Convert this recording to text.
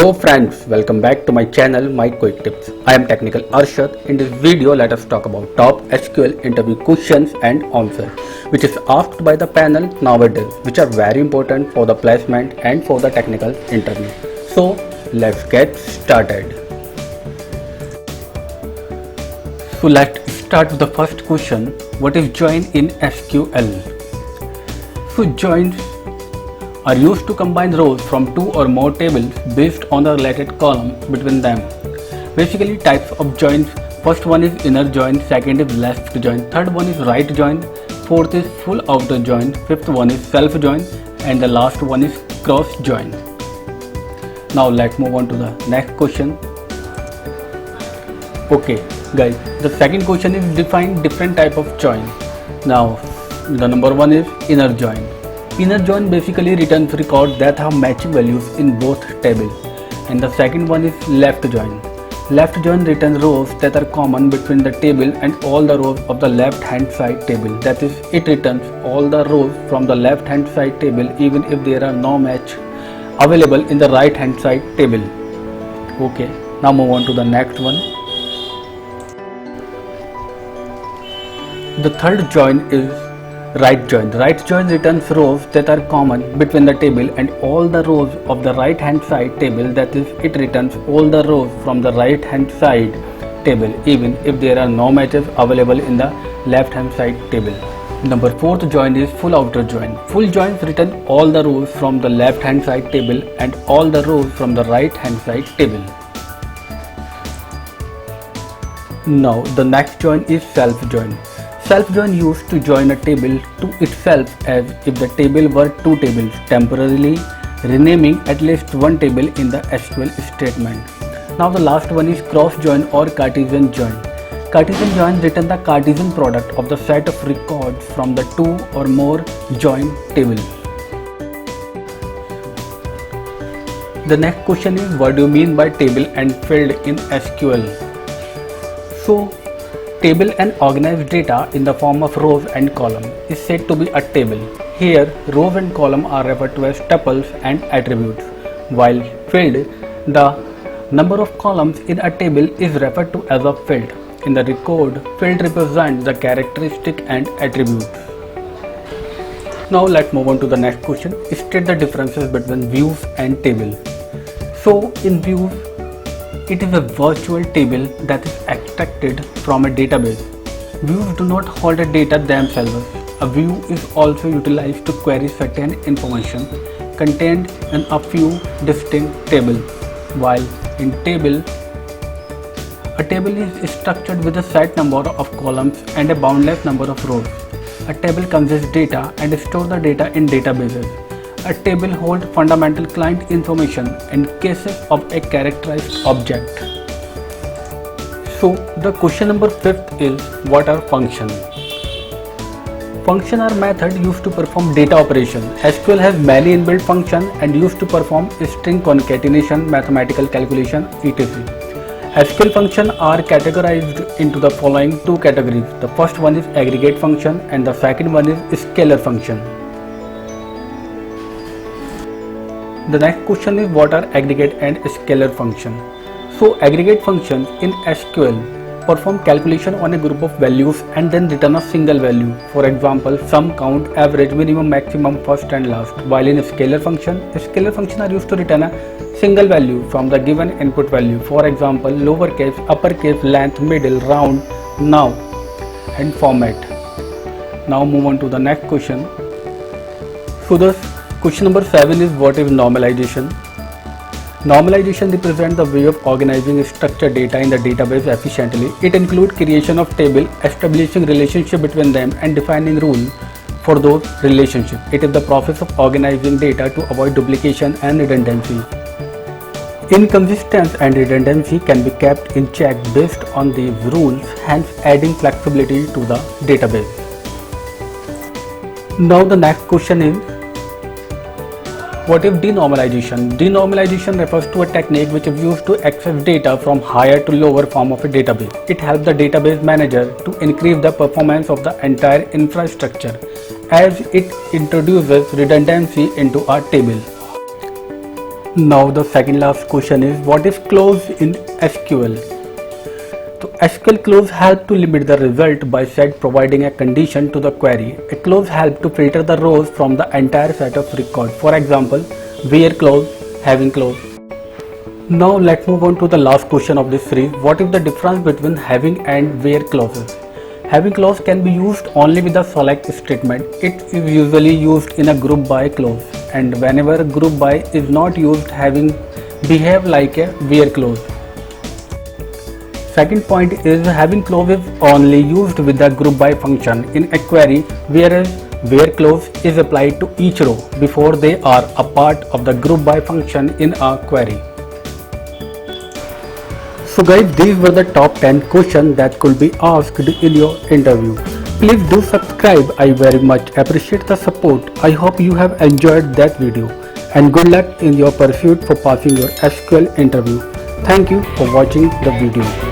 Hello friends, welcome back to my channel My Quick Tips. I am Technical Arshad. In this video, let us talk about top SQL interview questions and answers, which is asked by the panel nowadays, which are very important for the placement and for the technical interview. So let's get started. So let's start with the first question. What is join in SQL? So joins are used to combine rows from two or more tables based on the related column between them. Basically, types of joins: first one is inner join, second is left join, third one is right join, fourth is full outer join, fifth one is self join, and the last one is cross join. Now let's move on to the next question. Okay guys, the second question is define different type of join. Now the number one is inner join. Inner join basically returns records that have matching values in both tables, and the second one is left join. Left join returns rows that are common between the table and all the rows of the left hand side table. That is, it returns all the rows from the left hand side table even if there are no match available in the right hand side table. Okay, now move on to the next one. The third join is right join. Right join returns rows that are common between the table and all the rows of the right hand side table. That is, it returns all the rows from the right hand side table even if there are no matches available in the left hand side table. Number fourth join is full outer join. Full joins return all the rows from the left hand side table and all the rows from the right hand side table. Now the next join is self join. Self-join used to join a table to itself as if the table were two tables, temporarily renaming at least one table in the SQL statement. Now the last one is cross-join or Cartesian join. Cartesian join return the Cartesian product of the set of records from the two or more joined tables. The next question is, what do you mean by table and field in SQL? So, table and organized data in the form of rows and columns is said to be a table. Here, rows and columns are referred to as tuples and attributes, while field, the number of columns in a table, is referred to as a field. In the record, field represents the characteristic and attributes. Now let's move on to the next question. State the differences between views and tables. So in views, it is a virtual table that is extracted from a database. Views do not hold the data themselves. A view is also utilized to query certain information contained in a few distinct tables, while in table, a table is structured with a set number of columns and a boundless number of rows. A table contains data and stores the data in databases. A table holds fundamental client information and cases of a characterized object. So the question number 5th is, what are functions? Functions are methods used to perform data operations. SQL has many inbuilt functions and used to perform string concatenation, mathematical calculation, etc. SQL functions are categorized into the following two categories. The first one is aggregate function and the second one is scalar function. The next question is, what are aggregate and scalar functions? So aggregate functions in SQL perform calculation on a group of values and then return a single value. For example, sum, count, average, minimum, maximum, first and last. While in a scalar functions are used to return a single value from the given input value. For example, lowercase, uppercase, length, middle, round, now, and format. Now move on to the next question. So the question number 7 is, what is normalization? Normalization represents the way of organizing structured data in the database efficiently. It includes creation of tables, establishing relationship between them, and defining rules for those relationships. It is the process of organizing data to avoid duplication and redundancy. Inconsistency and redundancy can be kept in check based on these rules, hence adding flexibility to the database. Now the next question is, what is denormalization? Denormalization refers to a technique which is used to access data from higher to lower form of a database. It helps the database manager to increase the performance of the entire infrastructure as it introduces redundancy into a table. Now the second last question is, what is clause in SQL? So SQL clause help to limit the result by set providing a condition to the query. A clause help to filter the rows from the entire set of records. For example, where clause, having clause. Now let's move on to the last question of this series. What is the difference between having and where clauses? Having clause can be used only with the select statement. It is usually used in a group by clause, and whenever a group by is not used, having behave like a where clause. Second point is, having clause is only used with the group by function in a query, whereas where clause is applied to each row before they are a part of the group by function in a query. So guys, these were the top 10 questions that could be asked in your interview. Please do subscribe, I very much appreciate the support. I hope you have enjoyed that video, and good luck in your pursuit for passing your SQL interview. Thank you for watching the video.